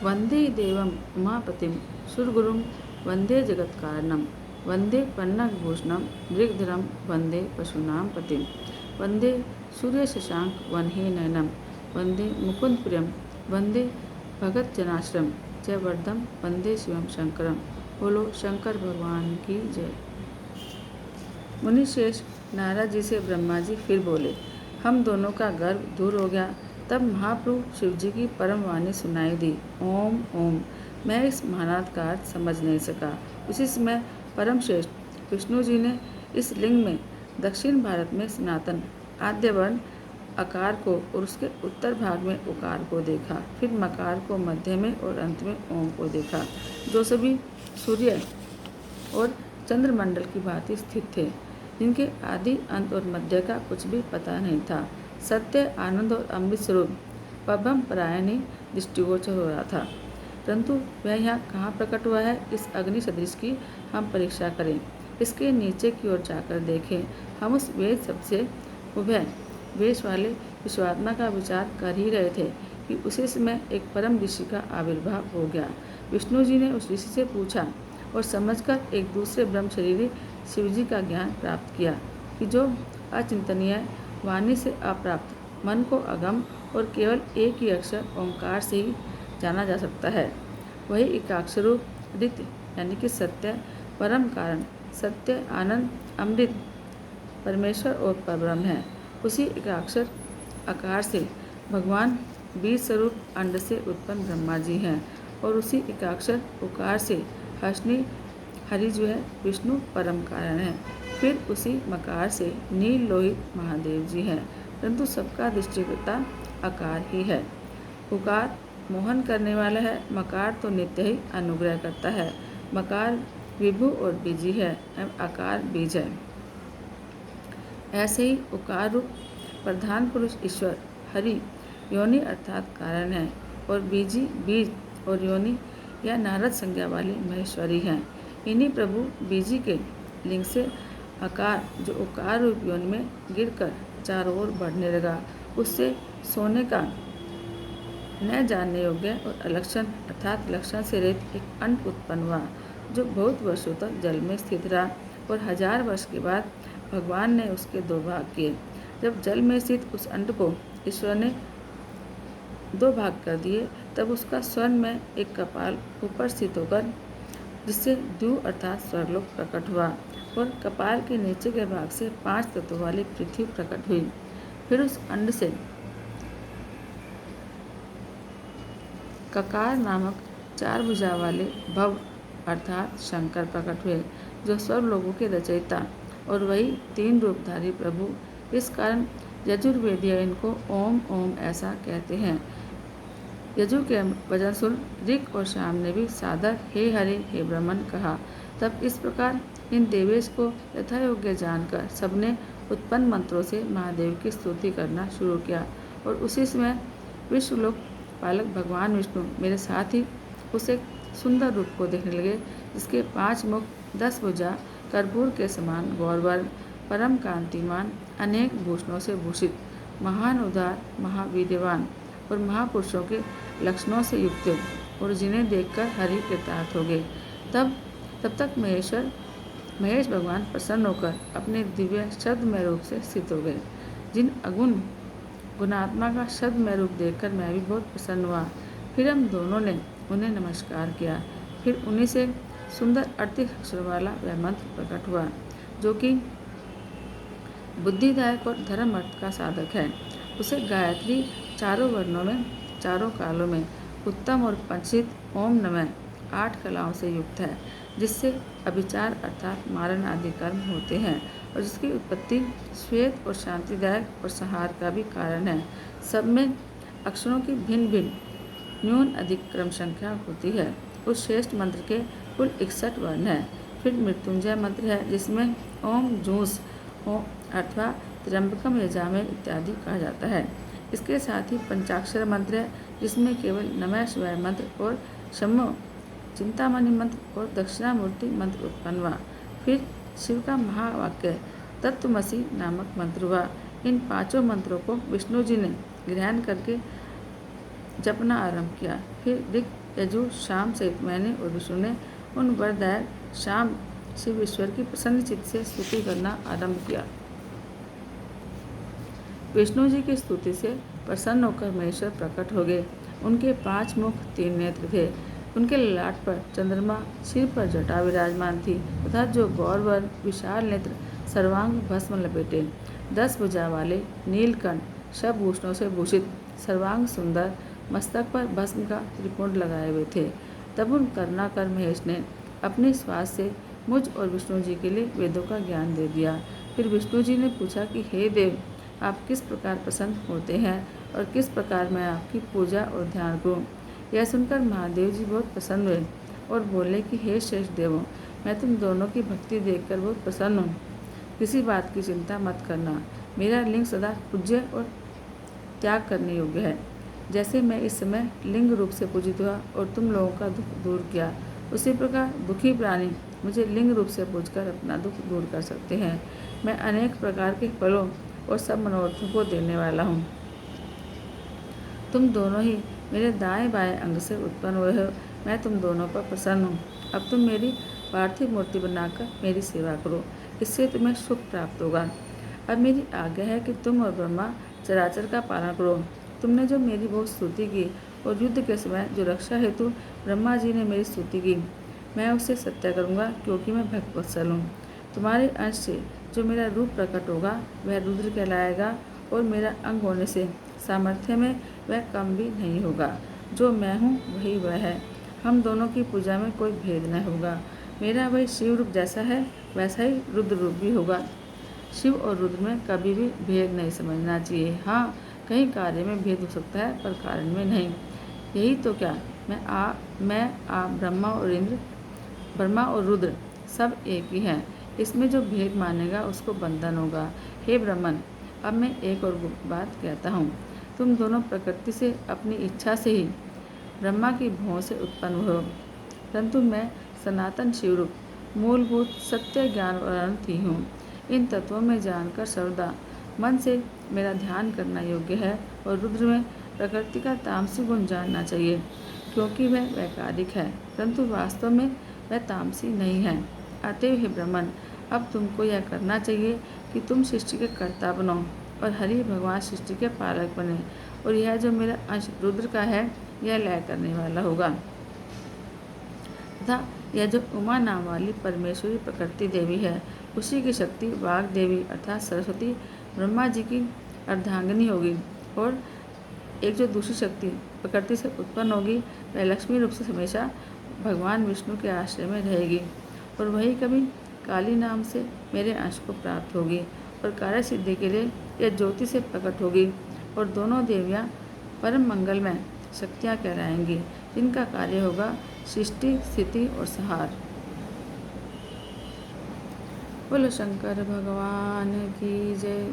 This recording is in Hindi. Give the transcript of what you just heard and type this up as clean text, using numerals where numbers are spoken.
वंदे देवम उमापतिम सुरगुरुम वंदे जगत्कारणम वंदे पन्नगभूषणम मृगधरम वंदे पशूनां पतिम वंदे सूर्य शशांक वन्हे नयनम वंदे मुकुंद प्रियम वंदे भगत जनाश्रम जयवर्धम वंदे शिवम शंकरम। बोलो शंकर भगवान की जय। मुनिशेष नारद जी से ब्रह्मा जी फिर बोले, हम दोनों का गर्व दूर हो गया। तब महाप्रभु शिवजी की परम वाणी सुनाई दी, ओम ओम। मैं इस महानाद का अर्थ समझ नहीं सका। उसी समय परम श्रेष्ठ विष्णु जी ने इस लिंग में दक्षिण भारत में सनातन आद्य वर्ण अकार को और उसके उत्तर भाग में उकार को देखा, फिर मकार को मध्य में और अंत में ओम को देखा, जो सभी सूर्य और चंद्रमंडल की भांति स्थित थे, जिनके आदि अंत और मध्य का कुछ भी पता नहीं था। सत्य, आनंद और अमृत स्वरूप पबम परायणी दृष्टिगोचर हो रहा था, परंतु वह यहाँ कहाँ प्रकट हुआ है, इस अग्नि सदृश की हम परीक्षा करें। इसके नीचे की ओर जाकर देखें। हम उस वेद शब्द से उभय वेश वाले विश्वात्मा का विचार कर ही रहे थे कि उसी समय एक परम ऋषि का आविर्भाव हो गया। विष्णु जी ने उस ऋषि से पूछा और समझकर एक दूसरे ब्रह्मशरीरी शिवजी का ज्ञान प्राप्त किया कि जो अचिंतनीय वाणी से अप्राप्त, मन को अगम और केवल एक ही अक्षर ओंकार से ही जाना जा सकता है, वही एकाक्षरूप अद्वितीय यानी कि सत्य, परम कारण, सत्य, आनंद, अमृत, परमेश्वर और परब्रह्म है। उसी एकाक्षर आकार से भगवान बीज स्वरूप अंड से उत्पन्न ब्रह्मा जी हैं और उसी एकाक्षर उकार से हर्षणी हरि जो है विष्णु परम कारण है। फिर उसी मकार से नील लोहित महादेव जी हैं, परंतु सबका दृष्टिकर्ता आकार ही है। उकार मोहन करने वाला है, मकार तो नित्य ही अनुग्रह करता है। मकार विभु और बीजी है एवं आकार बीज है। ऐसे ही उकार रूप प्रधान पुरुष ईश्वर हरि योनि अर्थात कारण है और बीजी बीज और योनि या नारद संज्ञा वाली महेश्वरी हैं। इन्हीं प्रभु बीजी के लिंग से आकार जो उकार रूप योनि में गिरकर चारों ओर बढ़ने लगा, उससे सोने का न जानने योग्य और अलक्षण अर्थात लक्षण से रहित एक अंड उत्पन्न हुआ, जो बहुत वर्षों तक जल में स्थित रहा और 1000 वर्ष के बाद भगवान ने उसके 2 भाग किए। जब जल में स्थित उस अंड को ईश्वर ने 2 भाग कर दिए, तब उसका स्वर्ण में एक कपाल ऊपर स्थित होकर जिससे द्यू अर्थात स्वर्गलोक प्रकट हुआ और कपाल के नीचे के भाग से 5 तत्वों वाली पृथ्वी प्रकट हुई। फिर उस अंड से ककार नामक 4 भुजा वाले भव अर्थात शंकर प्रकट हुए, जो सब लोगों के रचयिता और वही 3 रूपधारी प्रभु। इस कारण यजुर्वेदीय इनको ओम ओम ऐसा कहते हैं। यजु के वचन सुन ऋक और श्याम ने भी सादर हे हरे हे ब्रह्मन कहा। तब इस प्रकार इन देवेश को यथायोग्य जानकर सबने उत्पन्न मंत्रों से महादेव की स्तुति करना शुरू किया और उसी समय विश्वलोक पालक भगवान विष्णु मेरे साथ ही उस एक सुंदर रूप को देखने लगे, जिसके 5 मुख, 10 भुजा, कर्पूर के समान गौरवर्ण, परम कांतिमान, अनेक भूषणों से भूषित, महान उदार, महावीर्यवान और महापुरुषों के लक्षणों से युक्त और जिन्हें देखकर हरि कृतार्थ हो गए। तब तक महेश भगवान प्रसन्न होकर अपने दिव्य शब्दमय रूप से स्थित हो गए। जिन अगुण गुणात्मा का शब्दमय रूप देखकर मैं भी बहुत प्रसन्न हुआ। फिर हम दोनों ने उन्हें नमस्कार किया। फिर उन्हीं से सुंदर 38 अक्षर वाला वह मंत्र प्रकट हुआ, जो कि बुद्धिदायक और धर्म अर्थ का साधक है। उसे गायत्री चारों वर्णों में, चारों कालों में उत्तम और पंचित ओम नमः 8 कलाओं से युक्त है, जिससे अभिचार अर्थात मारण आदि कर्म होते हैं और जिसकी उत्पत्ति श्वेत और शांतिदायक और संहार का भी कारण है। सब में अक्षरों की भिन्न भिन्न न्यून अधिक क्रम संख्या होती है। उस श्रेष्ठ मंत्र के कुल 61 वर्ण है। फिर मृत्युंजय मंत्र है, जिसमें ओम जूस ओम अथवा त्र्यंबकम यजामहे इत्यादि कहा जाता है। इसके साथ ही पंचाक्षर मंत्र है, जिसमें केवल नमः शिवाय मंत्र और शम्भो चिंतामणि मंत्र और दक्षिणामूर्ति मंत्र उत्पन्न हुआ। फिर शिव का महावाक्य तत्त्वमसि नामक मंत्र हुआ। इन 5 मंत्रों को विष्णु जी ने ग्रहण करके जपना आरंभ किया। फिर ऋग, यजु, शाम सहित मैंने और विष्णु ने उन वरदायक शाम शिव ईश्वर की प्रसन्न चित्त से स्तुति करना आरंभ किया। विष्णु जी की स्तुति से प्रसन्न होकर महेश्वर प्रकट हो गए। उनके 5 मुख 3 नेत्र थे। उनके ललाट पर चंद्रमा, सिर पर जटा विराजमान थी तथा जो गौरवर विशाल नेत्र सर्वांग भस्म लपेटे, 10 भुजा वाले नीलकंठ सब भूषणों से भूषित सर्वांग सुंदर मस्तक पर भस्म का त्रिपुंड लगाए हुए थे। तब उन करुणाकर महेश ने अपने श्वास से मुझ और विष्णु जी के लिए वेदों का ज्ञान दे दिया। फिर विष्णु जी ने पूछा कि हे देव, आप किस प्रकार प्रसन्न होते हैं और किस प्रकार मैं आपकी पूजा और ध्यान करूं। यह सुनकर महादेव जी बहुत प्रसन्न हुए और बोले कि हे श्रेष्ठ देवों, मैं तुम दोनों की भक्ति देखकर बहुत प्रसन्न हूँ। किसी बात की चिंता मत करना। मेरा लिंग सदा पूज्य और त्याग करने योग्य है। जैसे मैं इस समय लिंग रूप से पूजित हुआ और तुम लोगों का दुख दूर किया, उसी प्रकार दुखी प्राणी मुझे लिंग रूप से पूजकर अपना दुख दूर कर सकते हैं। मैं अनेक प्रकार के फलों और सब मनोरथों को देने वाला हूँ। तुम दोनों ही मेरे दाएं बाएं अंग से उत्पन्न हुए हो। मैं तुम दोनों पर प्रसन्न हूँ। अब तुम मेरी पार्थिव मूर्ति बनाकर मेरी सेवा करो, इससे तुम्हें सुख प्राप्त होगा। अब मेरी आज्ञा है कि तुम और ब्रह्मा चराचर का पालन करो। तुमने जो मेरी बहुत स्तुति की और युद्ध के समय जो रक्षा हेतु ब्रह्मा जी ने मेरी स्तुति की, मैं उसे सत्य करूँगा, क्योंकि मैं भक्तवत्सल हूँ। तुम्हारे अंश से जो मेरा रूप प्रकट होगा वह रुद्र कहलाएगा और मेरा अंग होने से सामर्थ्य में वह कम भी नहीं होगा। जो मैं हूँ वही वह है। हम दोनों की पूजा में कोई भेद न होगा। मेरा वही शिव रूप जैसा है वैसा ही रुद्र रूप भी होगा। शिव और रुद्र में कभी भी भेद नहीं समझना चाहिए। हाँ, कहीं कार्य में भेद हो सकता है पर कारण में नहीं। यही तो क्या, ब्रह्मा और रुद्र सब एक ही हैं। इसमें जो भेद मानेगा उसको बंधन होगा। हे ब्राह्मण, अब मैं एक और बात कहता हूँ। तुम दोनों प्रकृति से अपनी इच्छा से ही ब्रह्मा की भौं से उत्पन्न हो, परंतु मैं सनातन शिवरूप मूलभूत सत्य ज्ञान और अनंत ही हूँ। इन तत्वों में जानकर सर्वदा मन से मेरा ध्यान करना योग्य है और रुद्र में प्रकृति का तामसी गुण जानना चाहिए, क्योंकि वह वैकारिक है, परंतु वास्तव में वह तामसी नहीं है। अतएव हे ब्राह्मण, अब तुमको यह करना चाहिए कि तुम सृष्टि के कर्ता बनो और हरि भगवान सृष्टि के पालक बने, और यह जो मेरा अंश रुद्र का है यह लय करने वाला होगा तथा यह जो उमा नाम वाली परमेश्वरी प्रकृति देवी है, उसी की शक्ति वाग देवी अर्थात सरस्वती ब्रह्मा जी की अर्धांगिनी होगी, और एक जो दूसरी शक्ति प्रकृति से उत्पन्न होगी वह लक्ष्मी रूप से हमेशा भगवान विष्णु के आश्रय में रहेगी, और वही कभी काली नाम से मेरे अंश को प्राप्त होगी और कार्य सिद्धि के लिए यह ज्योति से प्रकट होगी, और दोनों देवियाँ परम मंगलमय शक्तियाँ कहलाएंगी, जिनका कार्य होगा सृष्टि, स्थिति और संहार। बोलो शंकर भगवान की जय।